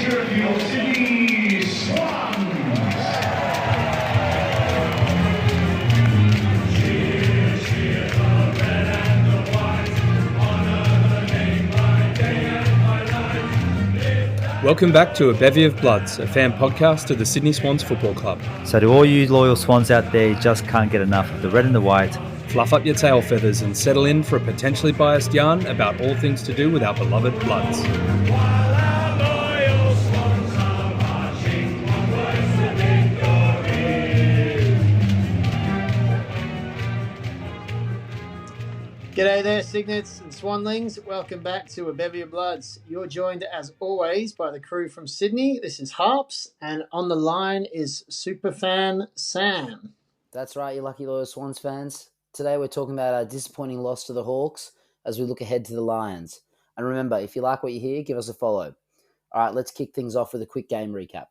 cheer for your Sydney Swans. Welcome back to A Bevy of Bloods, a fan podcast of the Sydney Swans Football Club. So to all you loyal Swans out there, you just can't get enough of the red and the white. Fluff up your tail feathers and settle in for a potentially biased yarn about all things to do with our beloved Bloods. G'day there, Signets and Swanlings. Welcome back to A Bevy of Bloods. You're joined, as always, by the crew from Sydney. This is Harps, and on the line is superfan Sam. That's right, you lucky loyal Swans fans. Today we're talking about our disappointing loss to the Hawks as we look ahead to the Lions. And remember, if you like what you hear, give us a follow. All right, let's kick things off with a quick game recap.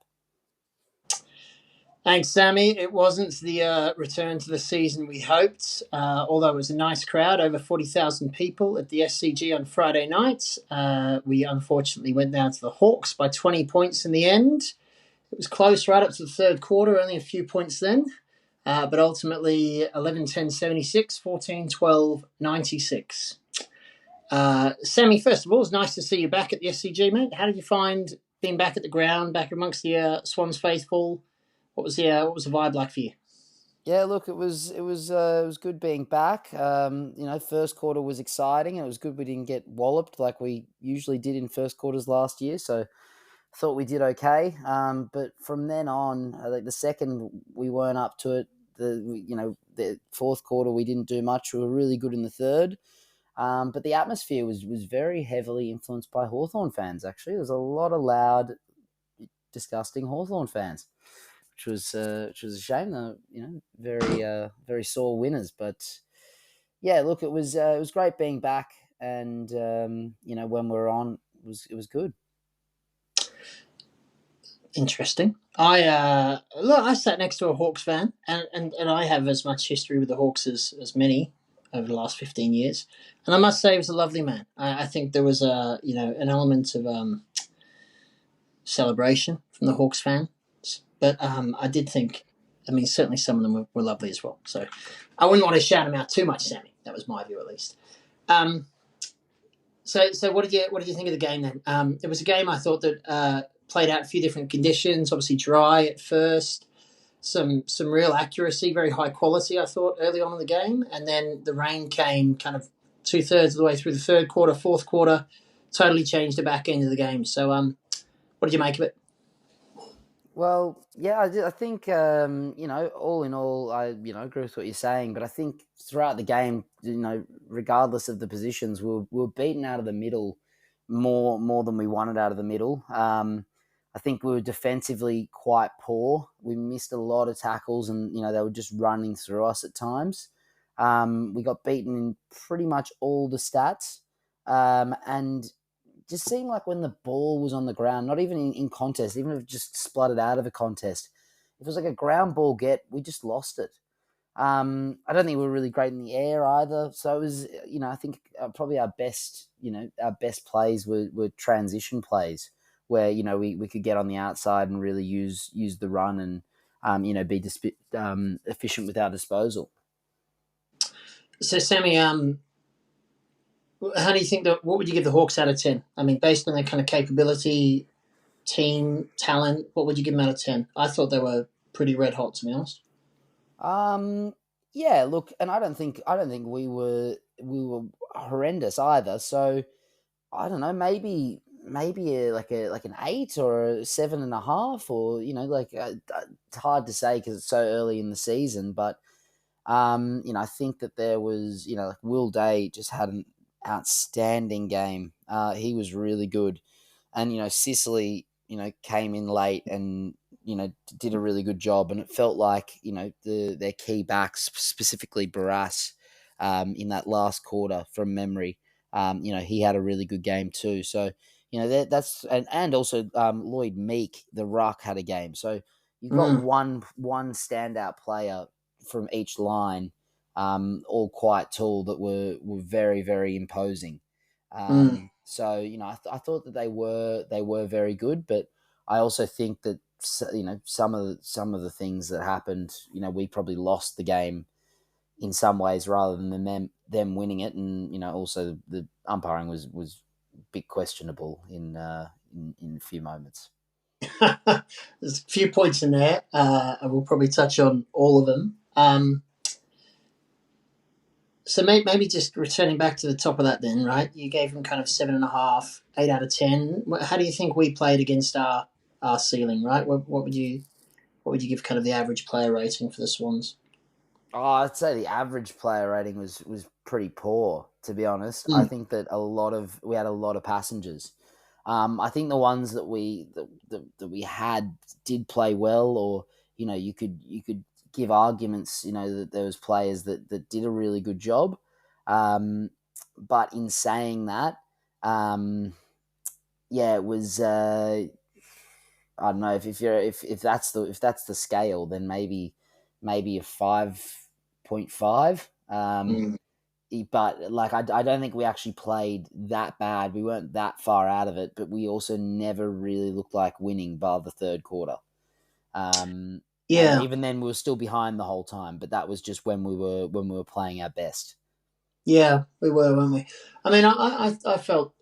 Thanks, Sammy. It wasn't the return to the season we hoped, although it was a nice crowd, over 40,000 people at the SCG on Friday night. We unfortunately went down to the Hawks by 20 points in the end. It was close right up to the third quarter, only a few points then. But ultimately 11-10-76, 14-12, 96. Sammy, first of all, it's nice to see you back at the SCG, mate. How did you find being back at the ground, back amongst the Swans faithful? What was the vibe like for you? Yeah, look, it was good being back. First quarter was exciting, and it was good we didn't get walloped like we usually did in first quarters last year. So I thought we did okay. But from then on, I think the second we weren't up to it. The fourth quarter we didn't do much. We were really good in the third. But the atmosphere was very heavily influenced by Hawthorn fans. Actually, there was a lot of loud, disgusting Hawthorn fans. Which was a shame. Very sore winners. But yeah, look, it was great being back, and when we're on, it was good. Interesting. I sat next to a Hawks fan, and I have as much history with the Hawks as many over the last 15 years, and I must say he was a lovely man. I think there was an element of celebration from the Hawks fan. But I did think, certainly some of them were lovely as well. So I wouldn't want to shout them out too much, Sammy. That was my view, at least. So what did you think of the game then? It was a game I thought that played out a few different conditions. Obviously dry at first, some real accuracy, very high quality. I thought early on in the game, and then the rain came kind of 2/3 of the way through the third quarter, fourth quarter, totally changed the back end of the game. So what did you make of it? Well, yeah, I think, all in all, I agree with what you're saying. But I think throughout the game, regardless of the positions, we were beaten out of the middle more than we wanted out of the middle. I think we were defensively quite poor. We missed a lot of tackles, and, they were just running through us at times. We got beaten in pretty much all the stats. And just seemed like when the ball was on the ground, not even in contest, even if it just spluttered out of a contest, if it was like a ground ball get, we just lost it. I don't think we were really great in the air either. So it was, I think probably our best plays were transition plays where, we could get on the outside and really use the run and, be efficient with our disposal. So, Sammy, how do you think what would you give the Hawks out of 10? Based on their kind of capability, team, talent, what would you give them out of 10? I thought they were pretty red hot, to be honest. Yeah, look, and I don't think we were horrendous either. So I don't know, maybe like an 8 or a 7.5, or it's hard to say because it's so early in the season. But I think that there was like Will Day just had an outstanding game. He was really good, and Sicily came in late and did a really good job, and it felt like their key backs, specifically Barras, in that last quarter from memory, he had a really good game too. So that's and also Lloyd Meek, the ruck, had a game. So you've got one standout player from each line, all quite tall, that were very, very imposing. So I thought that they were very good, but I also think that some of the things that happened, we probably lost the game in some ways rather than them winning it, and also the umpiring was a bit questionable in a few moments. There's a few points in there. And we'll probably touch on all of them. So maybe just returning back to the top of that then, right? You gave them kind of 7.5, 8 out of 10. How do you think we played against our ceiling, right? What would you give kind of the average player rating for the Swans? Oh, I'd say the average player rating was pretty poor, to be honest. I think that we had a lot of passengers. I think the ones that we had did play well, or you could give arguments, that there was players that did a really good job. But in saying that, it was. I don't know if that's the scale, then maybe a 5.5. But like I don't think we actually played that bad. We weren't that far out of it, but we also never really looked like winning by the third quarter. And even then, we were still behind the whole time. But that was just when we were playing our best. Yeah, we were, weren't we? I mean, I felt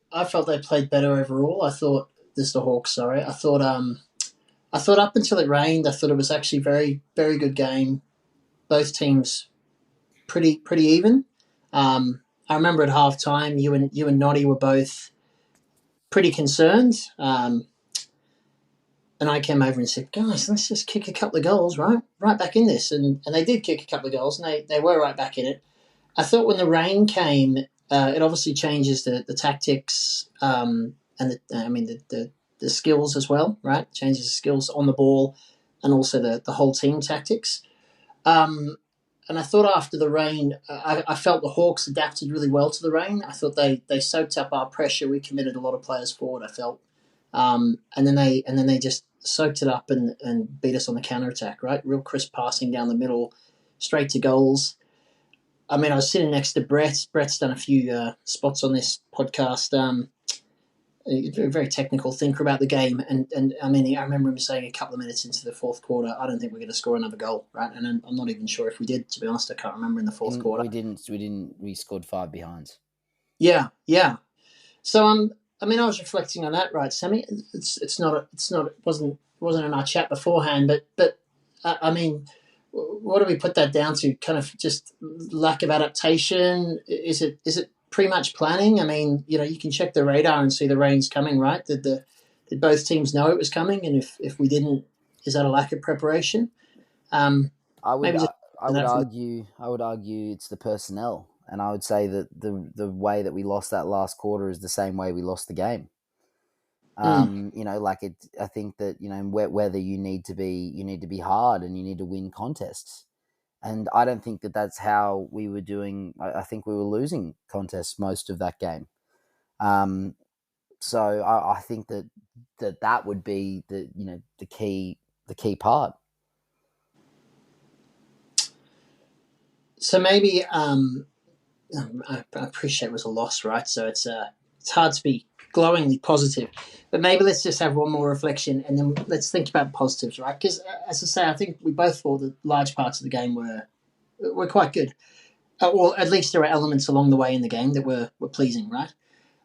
they played better overall. I thought this is the Hawks. Sorry, I thought up until it rained, I thought it was actually very very good game. Both teams pretty even. I remember at halftime, you and Noddy were both pretty concerned. And I came over and said, guys, let's just kick a couple of goals, right back in this. And they did kick a couple of goals, and they were right back in it. I thought when the rain came, it obviously changes the tactics and the skills as well, right? Changes the skills on the ball and also the whole team tactics. And I thought after the rain, I felt the Hawks adapted really well to the rain. I thought they soaked up our pressure. We committed a lot of players forward, I felt. And then they just soaked it up and beat us on the counter-attack, right? Real crisp passing down the middle, straight to goals. I mean, I was sitting next to Brett. Brett's done a few spots on this podcast. A very technical thinker about the game. And I mean, I remember him saying a couple of minutes into the fourth quarter, I don't think we're going to score another goal, right? And I'm not even sure if we did, to be honest. I can't remember in the fourth quarter. We didn't. We scored 5 behinds. Yeah. So I mean, I was reflecting on that, right, Sammy? It wasn't in our chat beforehand, but I mean, what do we put that down to? Kind of just lack of adaptation? Is it pretty much planning? I mean, you can check the radar and see the rain's coming, right? Did both teams know it was coming? And if we didn't, is that a lack of preparation? I would argue it's the personnel. And I would say that the way that we lost that last quarter is the same way we lost the game. I think that whether you need to be hard and you need to win contests, and I don't think that that's how we were doing. I think we were losing contests most of that game. So I think that would be the key part. So maybe. I appreciate it was a loss, right? So it's hard to be glowingly positive. But maybe let's just have one more reflection and then let's think about positives, right? Because, as I say, I think we both thought that large parts of the game were quite good. Or at least there were elements along the way in the game that were pleasing, right?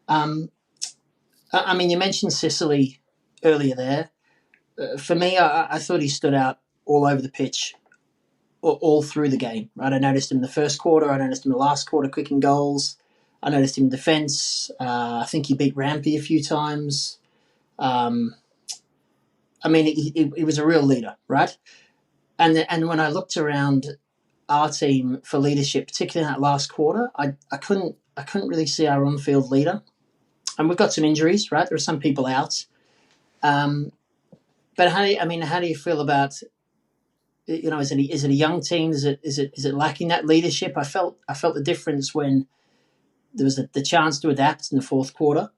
I mean, you mentioned Sicily earlier there. For me, I thought he stood out all over the pitch all through the game, right? I noticed him in the first quarter. I noticed him in the last quarter kicking goals. I noticed him in defence. I think he beat Rampy a few times. I mean, he was a real leader, right? And when I looked around our team for leadership, particularly in that last quarter, I couldn't really see our on-field leader. And we've got some injuries, right? There are some people out. But how do you feel about? Is it a young team? Is it lacking that leadership? I felt the difference when there was the chance to adapt in the fourth quarter,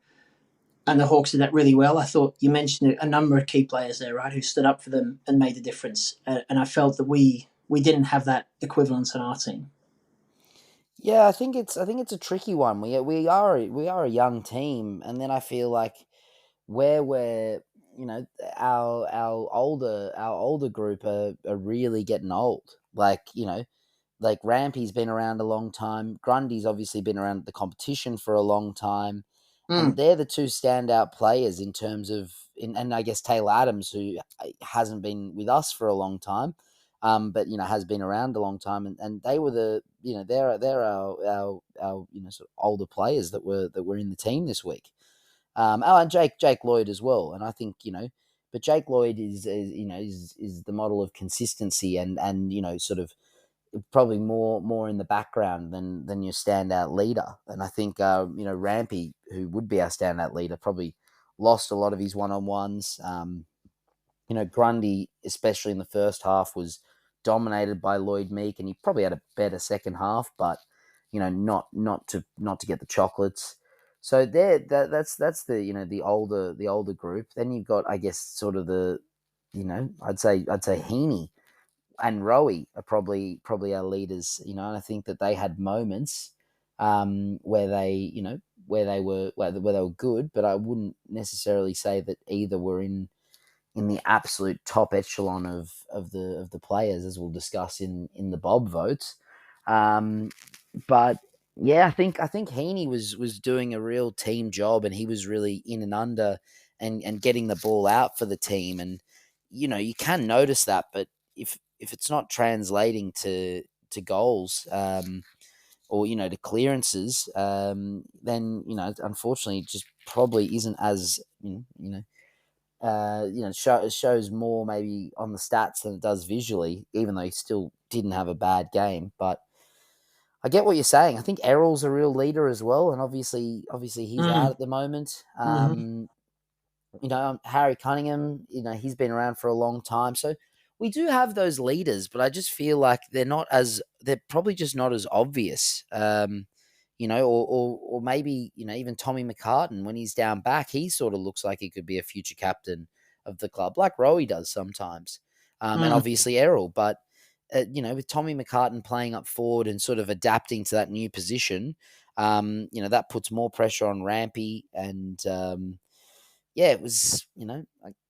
and the Hawks did that really well. I thought you mentioned a number of key players there, right, who stood up for them and made the difference. And I felt that we didn't have that equivalence in our team. Yeah, I think it's a tricky one. We are a young team, and then I feel like where we're you know, our older group are really getting old. Like, you know, like Rampy's been around a long time. Grundy's obviously been around the competition for a long time. And Mm. they're the two standout players in terms of, and I guess Taylor Adams, who hasn't been with us for a long time, but you know has been around a long time, and they were the, you know, they're our you know, sort of older players that were in the team this week. Oh, and Jake Lloyd as well, and I think, you know, but Jake Lloyd is you know is the model of consistency and you know, sort of probably more in the background than your standout leader. And I think you know, Rampy, who would be our standout leader, probably lost a lot of his one-on-ones. You know, Grundy, especially in the first half, was dominated by Lloyd Meek, and he probably had a better second half, but you know, not to get the chocolates. So that's the, you know, the older group. Then you've got, I guess, sort of the, you know, I'd say Heaney and Rowie are probably our leaders, you know, and I think that they had moments where they, you know, where they were good, but I wouldn't necessarily say that either were in the absolute top echelon of the players, as we'll discuss in the Bob votes. But yeah, I think Heaney was doing a real team job, and he was really in and under and getting the ball out for the team. And you know, you can notice that, but if it's not translating to goals, or you know, to clearances, then you know, unfortunately, it just probably isn't as, you know, shows more maybe on the stats than it does visually, even though he still didn't have a bad game. But I get what you're saying. I think Errol's a real leader as well, and obviously he's out Mm. at the moment. Mm-hmm. You know, Harry Cunningham, you know, he's been around for a long time. So we do have those leaders, but I just feel like they're probably just not as obvious. You know, or maybe, you know, even Tommy McCartan, when he's down back, he sort of looks like he could be a future captain of the club, like Rowie does sometimes. And Mm. obviously Errol, but you know, with Tommy McCartan playing up forward and sort of adapting to that new position, you know, that puts more pressure on Rampy. And yeah, it was, you know,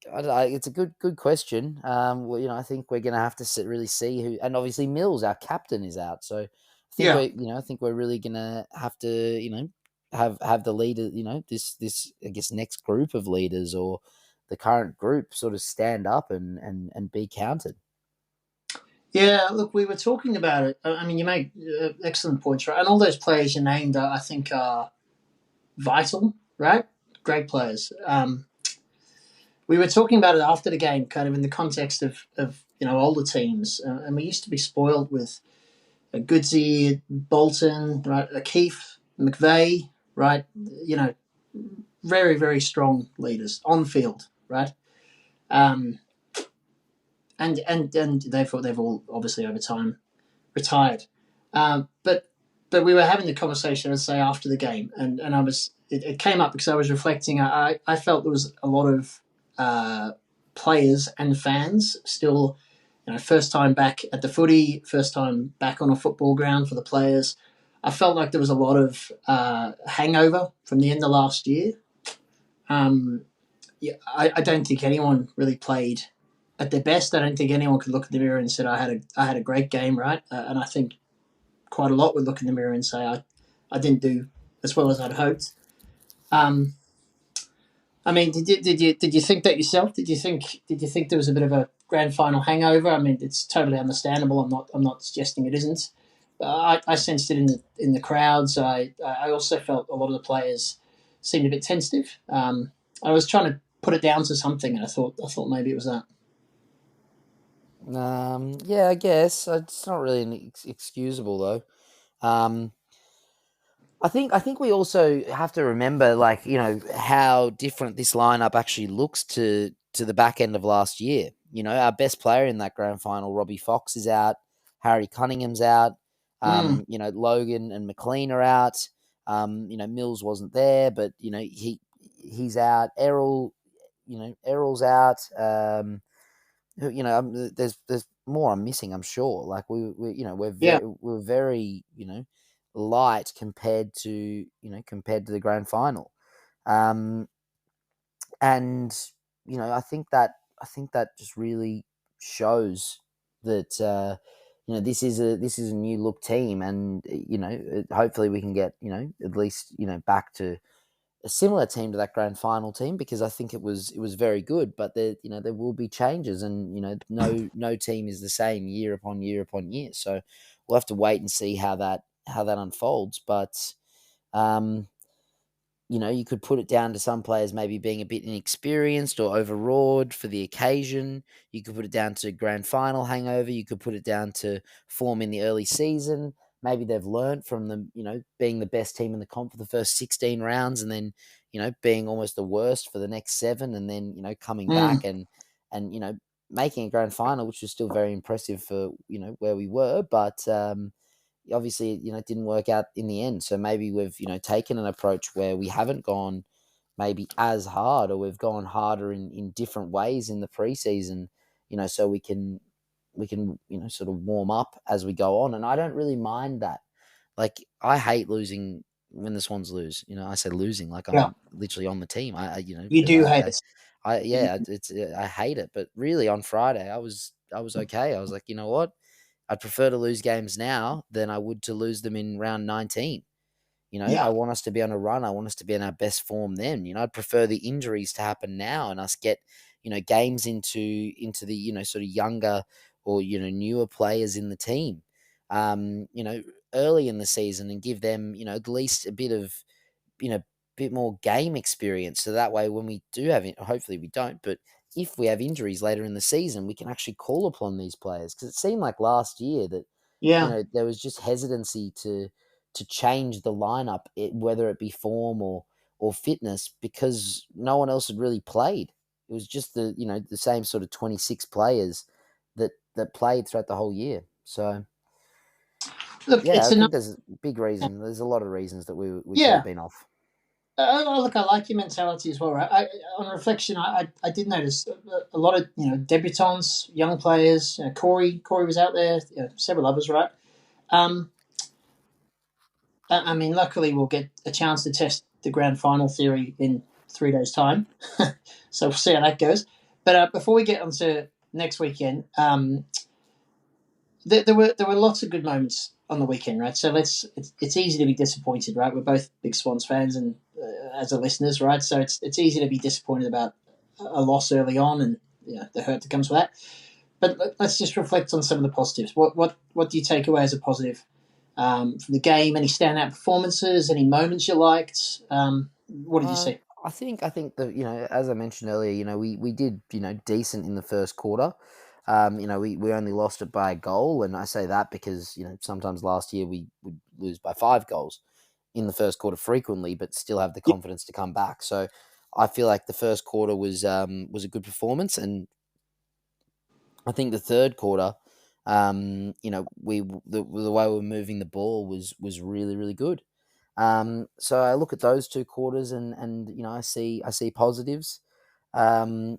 it's a good question. Well, you know, I think we're going to have to really see who, and obviously Mills, our captain, is out. So Yeah. I think we're really going to have to, you know, have the leader, you know, this I guess next group of leaders or the current group sort of stand up and be counted. Yeah, look, we were talking about it. I mean, you make excellent points, right? And all those players you named, I think, are vital, right? Great players. We were talking about it after the game, kind of in the context of you know, older teams, and we used to be spoiled with Goodsey, Bolton, right? Keith, McVeigh, right? You know, very very strong leaders on field, right? Um, and they've all obviously over time retired. But we were having the conversation, I'd say, after the game, and I was it came up because I was reflecting. I felt there was a lot of players and fans still, you know, first time back at the footy, first time back on a football ground for the players. I felt like there was a lot of hangover from the end of last year. Yeah, I don't think anyone really played at their best. I don't think anyone could look in the mirror and said I had a great game, right? And I think quite a lot would look in the mirror and say I didn't do as well as I'd hoped. Um, I mean, did you think that yourself? Did you think there was a bit of a grand final hangover? I mean, it's totally understandable. I'm not suggesting it isn't. I sensed it in the crowds. I also felt a lot of the players seemed a bit tentative. I was trying to put it down to something, and I thought maybe it was that. Yeah, I guess it's not really excusable though. Um, I think we also have to remember, like, you know, how different this lineup actually looks to the back end of last year. You know, our best player in that grand final, Robbie Fox, is out. Harry Cunningham's out. Mm, You know, Logan and McLean are out. You know, Mills wasn't there, but you know, he's out. Errol, you know, Errol's out. You know, there's more I'm missing, I'm sure. Like we you know, yeah, we're very, you know, light compared to, compared to the grand final. Um and I think that just really shows that this is a new look team, and hopefully we can get at least back to a similar team to that grand final team, because I think it was very good. But there will be changes, and no team is the same year upon year upon year. So we'll have to wait and see how that unfolds. But um, you could put it down to some players maybe being a bit inexperienced or overawed for the occasion. You could put it down to grand final hangover. You could put it down to form in the early season. Maybe they've learned from them, being the best team in the comp for the first 16 rounds, and then, being almost the worst for the next 7, and then, coming back and making a grand final, which was still very impressive for, where we were. But, obviously, it didn't work out in the end. So maybe we've, taken an approach where we haven't gone maybe as hard, or we've gone harder in different ways in the preseason, so we can, sort of warm up as we go on. And I don't really mind that. Like, I hate losing when the Swans lose. I say losing like Yeah, I'm literally on the team. you do hate it. I hate it. But really, on Friday, I was okay. I was like, you know what? I'd prefer to lose games now than I would to lose them in round 19. I Yeah, want us to be on a run. I want us to be in our best form then. I'd prefer the injuries to happen now and us get, games into the, sort of younger or, newer players in the team, early in the season, and give them, at least a bit of, bit more game experience. So that way, when we do have it, hopefully we don't, but if we have injuries later in the season, we can actually call upon these players. Because it seemed like last year that, yeah, there was just hesitancy to change the lineup, whether it be form or fitness, because no one else had really played. It was just the same sort of 26 players that played throughout the whole year. So look, yeah, it's I a think there's a big reason. There's a lot of reasons that we could have yeah. been off. Look, I like your mentality as well, right? On reflection, I did notice a lot of debutants, young players. Corey was out there, several others, right? Um, I mean, luckily we'll get a chance to test the grand final theory in 3 days' time, so we'll see how that goes. But before we get on to next weekend, there were lots of good moments on the weekend, right? So it's easy to be disappointed, right? We're both big Swans fans, and as a listeners, right? So it's easy to be disappointed about a loss early on, and the hurt that comes with that. But let's just reflect on some of the positives. What do you take away as a positive from the game? Any standout performances? Any moments you liked? What did you see? I think that, as I mentioned earlier, we did, decent in the first quarter. We only lost it by a goal, and I say that because, sometimes last year we would lose by 5 goals in the first quarter frequently, but still have the Yeah, confidence to come back. So I feel like the first quarter was a good performance, and I think the third quarter, the way we were moving the ball was really, really good. So I look at those 2 quarters, and I see positives. Um,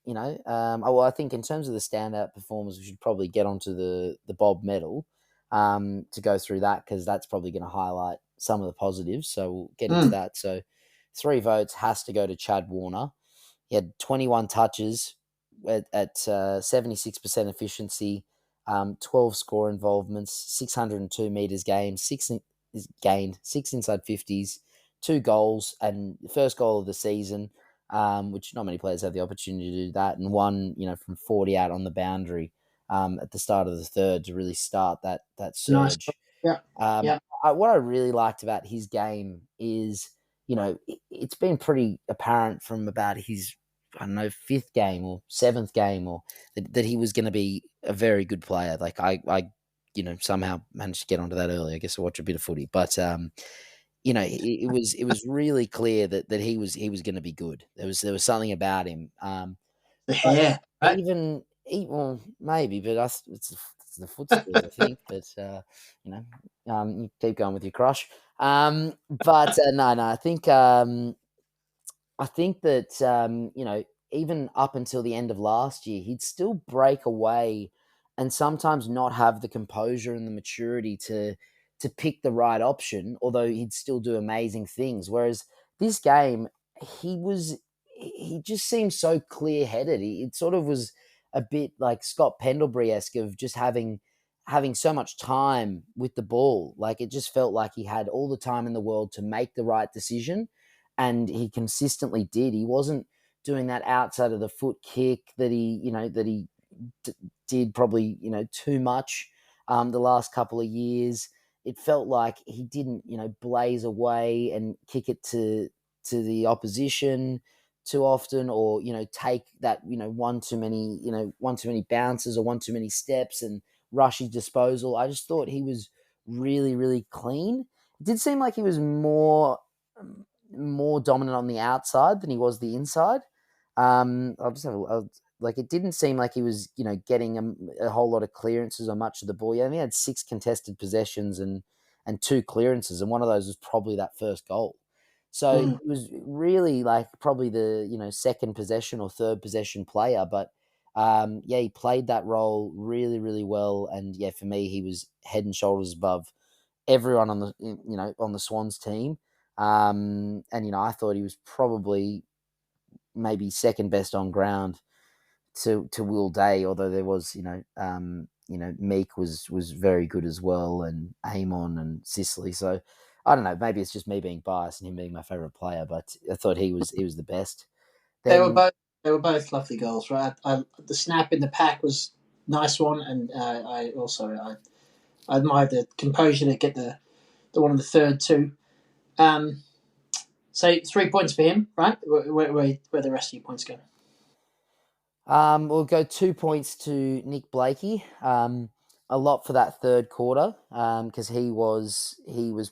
I think in terms of the standout performers, we should probably get onto the Bob medal, to go through that, because that's probably going to highlight some of the positives. So we'll get into mm, that. So 3 votes has to go to Chad Warner. He had 21 touches at 76% efficiency, 12 score involvements, 602 meters gained, 6 inside 50s, 2 goals, and the first goal of the season, which not many players have the opportunity to do that, and one, from 40 out on the boundary, at the start of the third, to really start that nice. surge. Yeah, Um, yeah. what I really liked about his game is, it's been pretty apparent from about his, I don't know, 5th game or 7th game, or that he was going to be a very good player. Like I somehow managed to get onto that early. I guess I watch a bit of footy, but it was really clear that he was going to be good. There was something about him. The But hair, right? well, maybe, but it's the foot skills, I think. But you keep going with your crush. But no, I think that even up until the end of last year, he'd still break away, and sometimes not have the composure and the maturity to pick the right option. Although he'd still do amazing things. Whereas this game, he was he just seemed so clear-headed. It sort of was a bit like Scott Pendlebury-esque of just having so much time with the ball. Like, it just felt like he had all the time in the world to make the right decision, and he consistently did. He wasn't doing that outside of the foot kick that he did probably, too much the last couple of years. It felt like he didn't, blaze away and kick it to the opposition too often, or take that one too many bounces or one too many steps and rush his disposal. I just thought he was really, really clean. It did seem like he was more dominant on the outside than he was the inside. I'll just have like, it didn't seem like he was getting a whole lot of clearances or much of the ball. Yeah, he had 6 contested possessions and 2 clearances, and one of those was probably that first goal. So it was really like probably the second possession or third possession player, but he played that role really, really well. And yeah, for me, he was head and shoulders above everyone on the Swans team. And I thought he was probably maybe second best on ground to Will Day, although there was Meek was very good as well, and Amon and Sicily. So I don't know, maybe it's just me being biased and him being my favourite player, but I thought he was the best. They were both lovely goals, right? The snap in the pack was a nice one, and I admired the composure to get the one on the third too. So 3 points for him, right? Where the rest of your points go? We'll go 2 points to Nick Blakey. A lot for that third quarter, because he was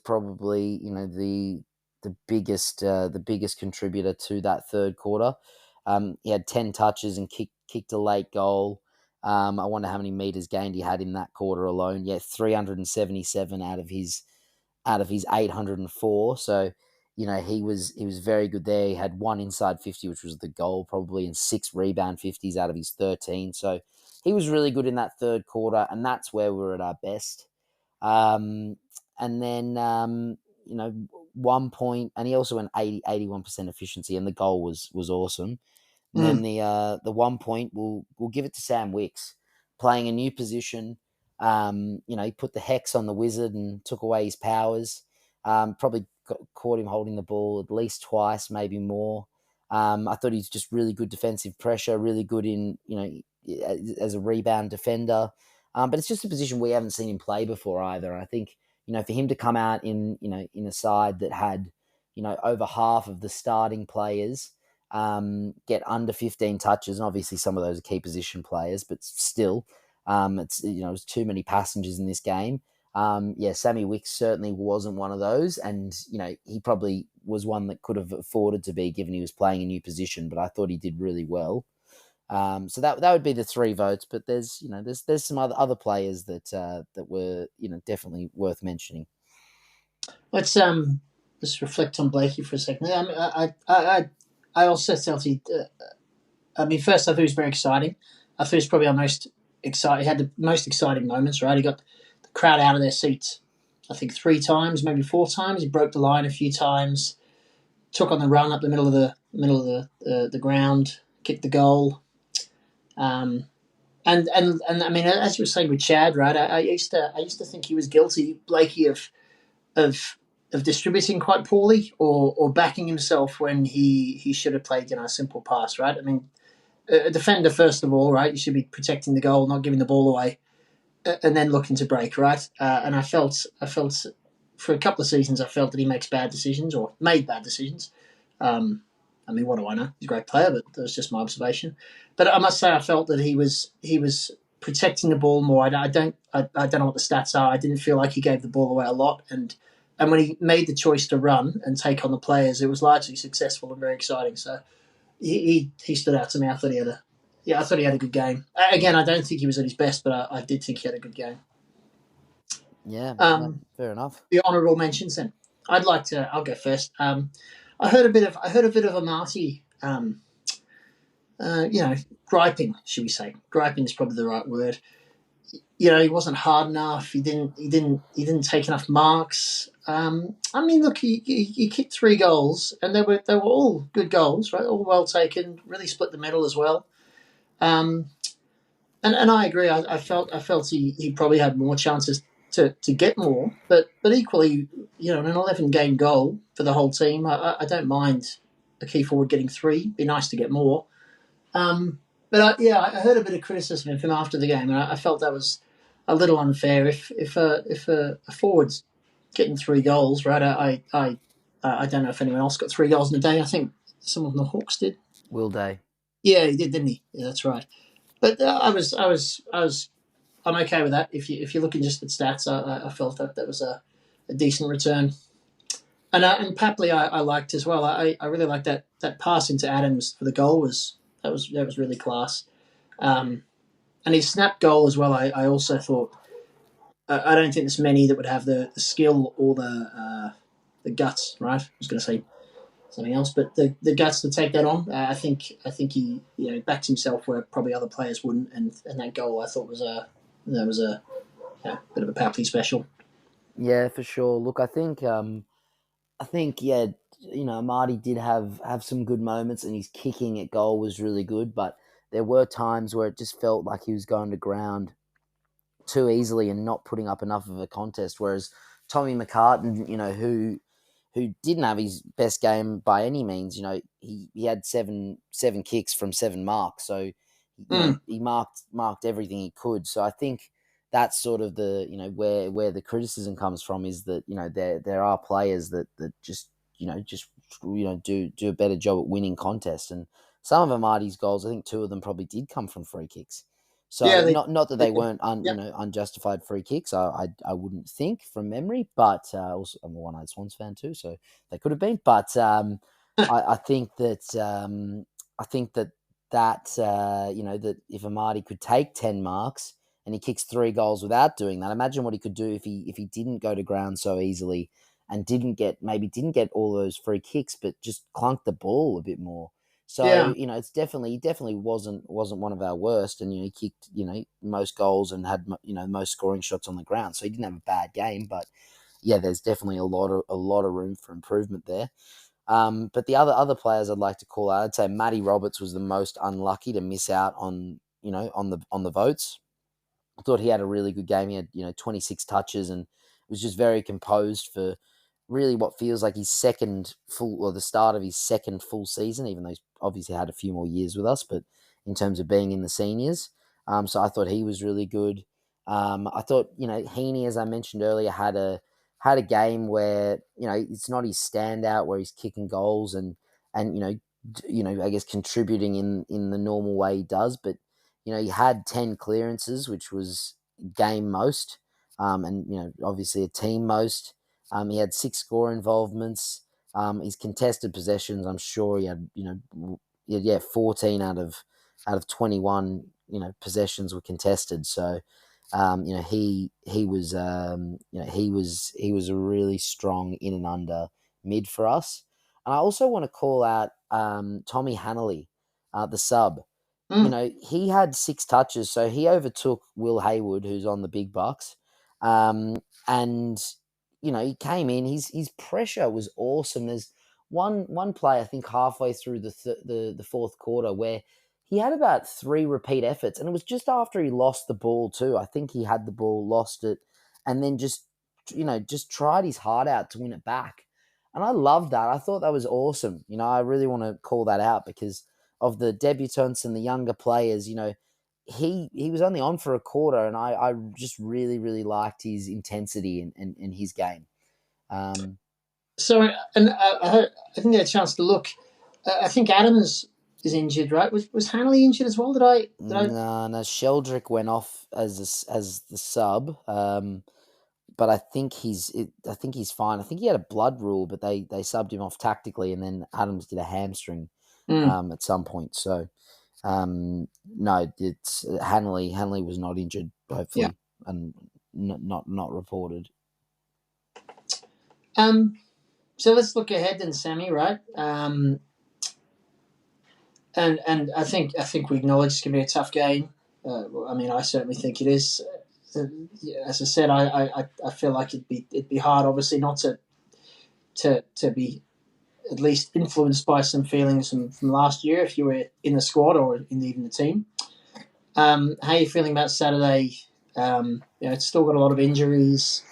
probably the biggest contributor to that third quarter. He had 10 touches and kicked a late goal. I wonder how many meters gained he had in that quarter alone. Yeah, 377 out of his 804. So he was very good there. He had 1 inside 50, which was the goal probably, and 6 rebound 50s out of his 13. So he was really good in that third quarter, and that's where we were at our best. And then 1 point, and he also went 81% efficiency, and the goal was awesome. And then the 1 point, we'll give it to Sam Wicks, playing a new position. He put the hex on the Wizard and took away his powers. Probably caught him holding the ball at least twice, maybe more. I thought he's just really good defensive pressure, really good in, as a rebound defender. But it's just a position we haven't seen him play before either. I think, for him to come out in a side that had, over half of the starting players get under 15 touches, and obviously some of those are key position players, but still, it's too many passengers in this game. Sammy Wicks certainly wasn't one of those, and he probably was one that could have afforded to be, given he was playing a new position. But I thought he did really well. So that would be the 3 votes. But there's some other players that were definitely worth mentioning. Let's just reflect on Blakey for a second. I also felt he. First I thought he was very exciting. I thought he was probably our most exciting. He had the most exciting moments. Right, he got the crowd out of their seats, I think 3 times, maybe 4 times. He broke the line a few times, took on the run up the middle of the ground, kicked the goal. And as you were saying with Chad, right? I used to think he was guilty, Blakey, of distributing quite poorly or backing himself when he should have played a simple pass, right? I mean, a defender first of all, right? You should be protecting the goal, not giving the ball away, and then looking to break, right? And I felt for a couple of seasons, I felt that he makes bad decisions or made bad decisions. What do I know? He's a great player, but that was just my observation. But I must say, I felt that he was protecting the ball more. I don't know what the stats are. I didn't feel like he gave the ball away a lot, and when he made the choice to run and take on the players, it was largely successful and very exciting. So he stood out to me. I thought he had a good game. Again, I don't think he was at his best, but I did think he had a good game. Yeah, fair enough. The honourable mentions then. I'll go first. I heard a bit of a Marty, griping, should we say? Griping is probably the right word. He wasn't hard enough. He didn't take enough marks. I mean, look, he kicked 3 goals, and they were all good goals, right? All well taken. Really split the medal as well. Um, and I agree. I felt he probably had more chances to get more, but equally, an 11-game goal for the whole team. I don't mind a key forward getting 3. Be nice to get more. I heard a bit of criticism of him after the game, and I felt that was a little unfair. If a forward's getting 3 goals, right? I don't know if anyone else got 3 goals in a day. I think someone from the Hawks did. Will Day. Yeah, he did, didn't he? Yeah, that's right. But I'm okay with that. If you're looking just at stats, I felt that was a decent return. And Papley I liked as well. I really liked that pass into Adams for the goal that was really class. And his snap goal as well. I also thought I don't think there's many that would have the skill or the guts. Right, I was going to say something else, but the guts to take that on. I think he backed himself where probably other players wouldn't. And that goal I thought was a bit of a Papley special. Yeah, for sure. Look, I think yeah, Marty did have some good moments, and his kicking at goal was really good, but there were times where it just felt like he was going to ground too easily and not putting up enough of a contest. Whereas Tommy McCartan, who didn't have his best game by any means, he had seven kicks from 7 marks, so he marked everything he could. So I think that's sort of the where the criticism comes from, is that there are players that just do a better job at winning contests, and some of Marty's goals, I think 2 of them probably did come from free kicks. So Yeah, not that they weren't unjustified free kicks. I wouldn't think from memory, but also I'm a One-Eyed Swans fan too, so they could have been. But I think that that if Amadi could take 10 marks and he kicks 3 goals without doing that, imagine what he could do if he didn't go to ground so easily and didn't get all those free kicks, but just clunked the ball a bit more. So it's definitely wasn't one of our worst, and he kicked most goals and had most scoring shots on the ground. So he didn't have a bad game, but yeah, there's definitely a lot of room for improvement there. But the other players I'd like to call out, I'd say Matty Roberts was the most unlucky to miss out on on the votes. I thought he had a really good game. He had 26 touches and was just very composed for really what feels like his the start of his second full season, even though he's obviously had a few more years with us, but in terms of being in the seniors. So I thought he was really good. I thought, Heaney, as I mentioned earlier, had a game where, it's not his standout where he's kicking goals and I guess contributing in the normal way he does, but he had 10 clearances, which was game most, and obviously a team most. He had 6 score involvements. His contested possessions, I'm sure he had 14 out of 21 possessions were contested. So he was he was a really strong in and under mid for us. And I also want to call out Tommy Hanley, the sub. He had 6 touches, so he overtook Will Hayward, who's on the big bucks. And he came in. His pressure was awesome. There's one play, I think, halfway through the fourth quarter where he had about 3 repeat efforts, and it was just after he lost the ball too. I think he had the ball, lost it, and then just tried his heart out to win it back. And I love that. I thought that was awesome. I really want to call that out because of the debutants and the younger players. He was only on for a quarter, and I just really, really liked his intensity and his game. So, and I think I had a chance to look. I think Adams is injured, right? Was Hanley injured as well? Did I? No. Sheldrick went off as the sub, but I think he's fine. I think he had a blood rule, but they subbed him off tactically, and then Adams did a hamstring at some point. So. No, it's Hanley. Hanley was not injured, hopefully, and not reported. So let's look ahead then, Sammy. Right. And I think we acknowledge it's going to be a tough game. I mean, I certainly think it is. yeah, as I said, I feel like it'd be hard, obviously, not to be at least influenced by some feelings from last year if you were in the squad or in even the team. How are you feeling about Saturday? It's still got a lot of injuries.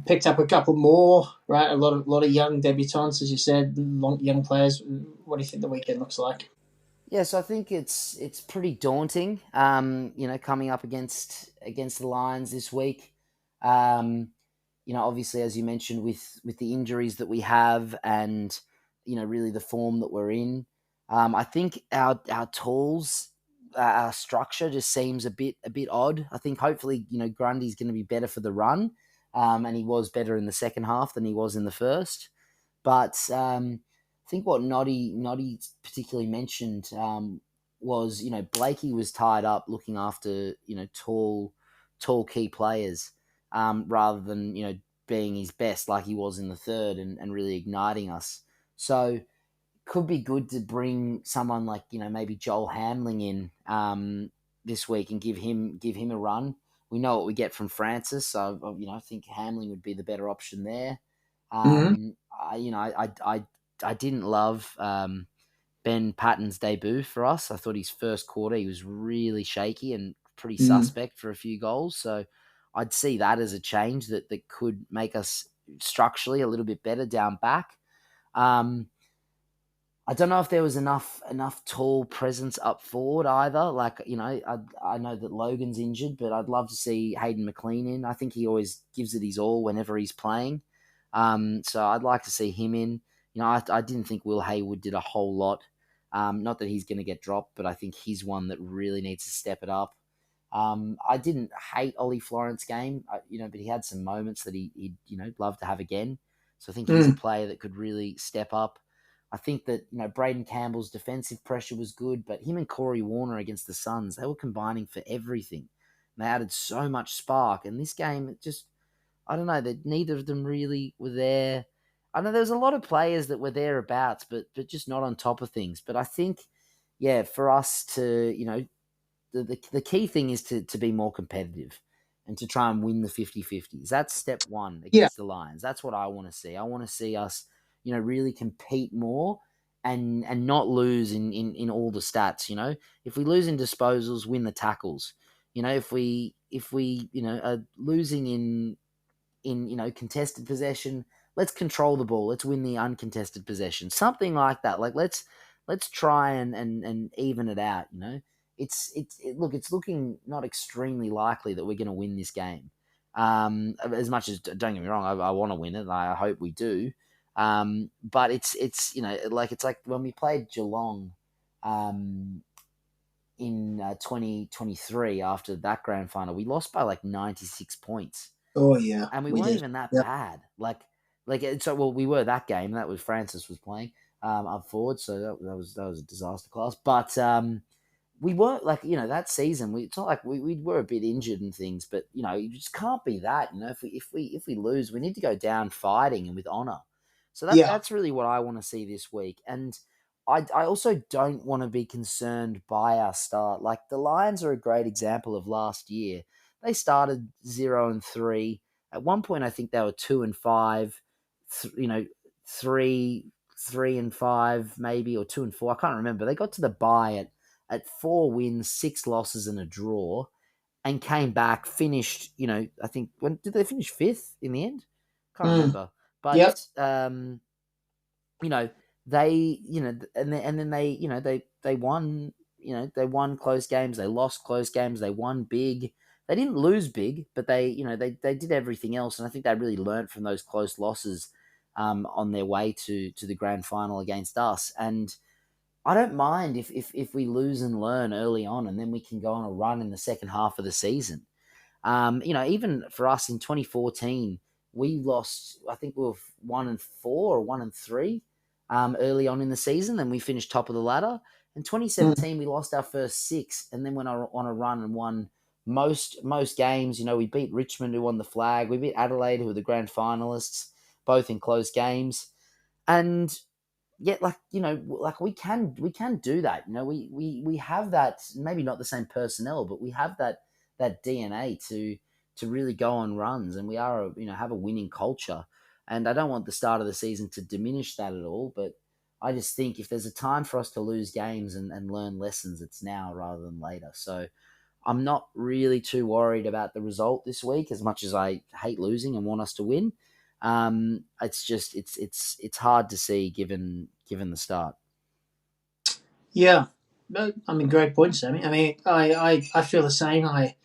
Picked up a couple more, right? A lot of young debutants, as you said, young players. What do you think the weekend looks like? Yes, I think it's pretty daunting. Coming up against the Lions this week. Obviously, as you mentioned, with the injuries that we have, and really the form that we're in, I think our tools, our structure just seems a bit odd. I think hopefully Grundy's going to be better for the run, and he was better in the second half than he was in the first. But I think what Noddy particularly mentioned was Blakey was tied up looking after tall key players rather than being his best like he was in the third and really igniting us. So could be good to bring someone like maybe Joel Hamling in this week and give him a run. We know what we get from Francis, so I think Hamling would be the better option there. Mm-hmm. I didn't love Ben Patton's debut for us. I thought his first quarter he was really shaky and pretty Mm. suspect for a few goals. So I'd see that as a change that could make us structurally a little bit better down back. I don't know if there was enough tall presence up forward either. Like, I know that Logan's injured, but I'd love to see Hayden McLean in. I think he always gives it his all whenever he's playing. So I'd like to see him in. I didn't think Will Haywood did a whole lot. Not that he's going to get dropped, but I think he's one that really needs to step it up. I didn't hate Ollie Florent's game, but he had some moments that he'd love to have again. So I think he's a player that could really step up. I think that Braden Campbell's defensive pressure was good, but him and Corey Warner against the Suns, they were combining for everything. And they added so much spark. And this game, it just, I don't know, that neither of them really were there. I know there's a lot of players that were thereabouts, but just not on top of things. But I think, yeah, for us to, the key thing is to be more competitive and to try and win the 50-50s. That's step one Yeah, against the Lions. That's what I want to see. I want to see us, really compete more and not lose in all the stats. If we lose in disposals, win the tackles. If we are losing in contested possession, let's control the ball. Let's win the uncontested possession. Something like that. Like let's try and even it out. Look, it's looking not extremely likely that we're going to win this game. As much as, don't get me wrong, I want to win it. I hope we do. But it's it's like when we played Geelong in 2023 after that grand final, we lost by like 96 points. oh yeah, And we we weren't did. even that Yeah, bad. We were that game. That was Francis was playing up forward, so that was a disaster class. But we weren't that season. It's not like we were a bit injured and things, but you just can't be that. If we lose, we need to go down fighting and with honor. So yeah, that's really what I want to see this week. And I also don't want to be concerned by our start. Like the Lions are a great example of last year. They started 0-3. At one point, I think they were 2-5. 3-5 maybe, or 2-4. I can't remember. They got to the bye at 4 wins, 6 losses, and a draw, and came back, finished, I think, when did they finish 5th in the end? Can't mm. remember. But, Yep. you know, they, and then they, they won, they won close games, they lost close games, they won big. They didn't lose big, but they, they did everything else. And I think they really learned from those close losses on their way to the grand final against us. And I don't mind if we lose and learn early on, and then we can go on a run in the second half of the season. Even for us in 2014, we lost. I think we were 1-4 or 1-3 early on in the season. Then we finished top of the ladder. In Mm. 2017, we lost our first 6, and then went on a run and won most games. We beat Richmond, who won the flag. We beat Adelaide, who were the grand finalists, both in close games. And yet, we can do that. We have that, maybe not the same personnel, but we have that DNA to really go on runs, and we are have a winning culture. And I don't want the start of the season to diminish that at all, but I just think if there's a time for us to lose games and learn lessons, it's now rather than later. So I'm not really too worried about the result this week, as much as I hate losing and want us to win. It's just it's hard to see given the start. Yeah, no, I mean, great point, Sammy. I mean, I feel the same. I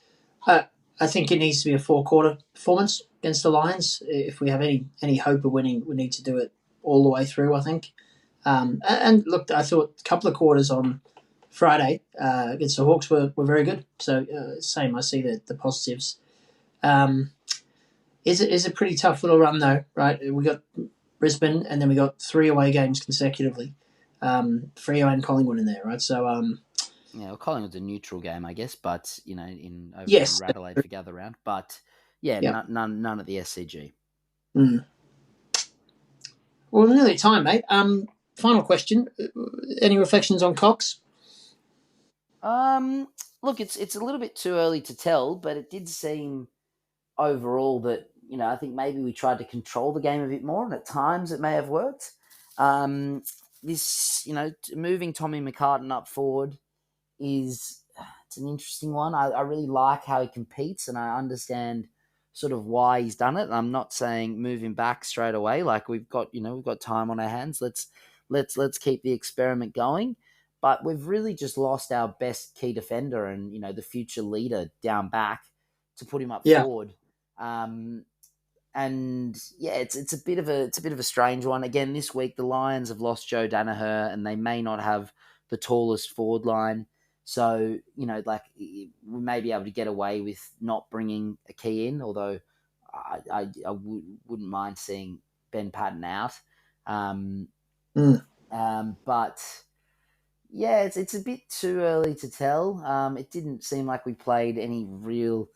think it needs to be a 4-quarter performance against the Lions. If we have any hope of winning, we need to do it all the way through, I think. And look, I thought a couple of quarters on Friday against the Hawks were very good. So same, I see the positives. Is a pretty tough little run though, right? We got Brisbane, and then we got 3 away games consecutively. Freo and Collingwood in there, right? So well, Collingwood's a neutral game, I guess, but in over yes, in Adelaide for gather round. But yeah. none at the SCG. Mm. Well, we're nearly at time, mate. Final question. Any reflections on Cox? Look, it's a little bit too early to tell, but it did seem overall that I think maybe we tried to control the game a bit more, and at times it may have worked. This moving Tommy McCartan up forward it's an interesting one. I really like how he competes, and I understand sort of why he's done it. And I'm not saying move him back straight away. Like we've got time on our hands. Let's keep the experiment going. But we've really just lost our best key defender and the future leader down back to put him up forward. And yeah, it's a bit of a strange one. Again, this week the Lions have lost Joe Danaher, and they may not have the tallest forward line. So, we may be able to get away with not bringing a key in, although I wouldn't mind seeing Ben Patton out. But yeah, it's a bit too early to tell. It didn't seem like we played any real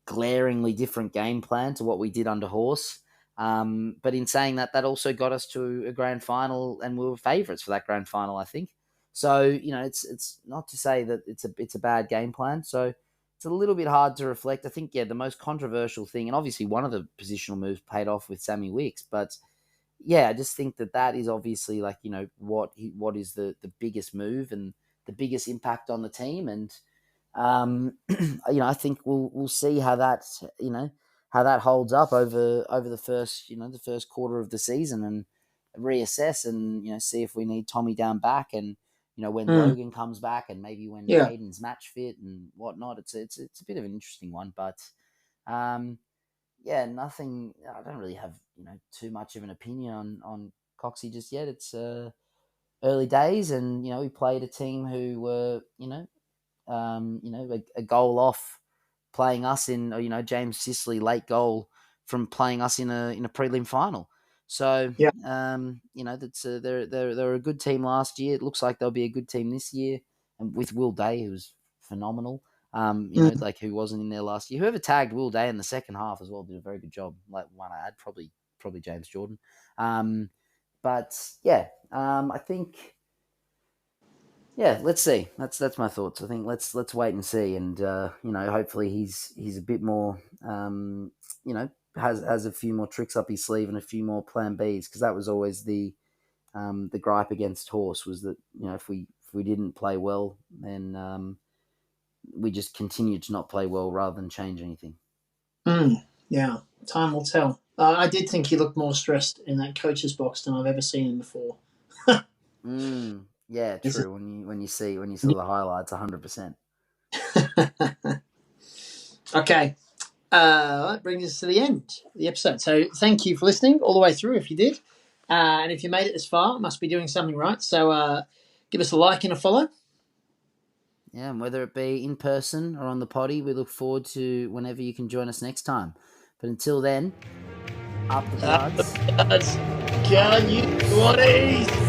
glaringly different game plan to what we did under Horse. But in saying that, that also got us to a grand final, and we were favourites for that grand final, I think. So, it's not to say that it's a bad game plan. So it's a little bit hard to reflect. I think, the most controversial thing, and obviously one of the positional moves paid off with Sammy Wicks, but I just think that is obviously what is the biggest move and the biggest impact on the team. And, I think we'll see how that, how that holds up over the first quarter of the season, and reassess and, see if we need Tommy down back, and, when Logan comes back, and maybe when Hayden's match fit and whatnot. It's a bit of an interesting one, but nothing. I don't really have too much of an opinion on Coxie just yet. It's early days, and we played a team who were a goal off playing us in James Sicily late goal from playing us in a prelim final. So, that's they're a good team last year. It looks like they'll be a good team this year, and with Will Day, who's phenomenal. Who wasn't in there last year. Whoever tagged Will Day in the second half as well did a very good job. Like one I had, probably James Jordan. I think. Yeah, let's see. That's my thoughts. I think let's wait and see, and hopefully he's a bit more has a few more tricks up his sleeve and a few more plan Bs, because that was always the gripe against Horse, was that if we didn't play well, then we just continued to not play well rather than change anything. Yeah, time will tell. I did think he looked more stressed in that coach's box than I've ever seen him before. Yeah, true. When you saw the highlights, 100%. Okay, that brings us to the end of the episode. So thank you for listening all the way through. If you did, and if you made it this far, must be doing something right. So give us a like and a follow. Yeah, and whether it be in person or on the potty, we look forward to whenever you can join us next time. But until then, up the Bloods. Can you 20s?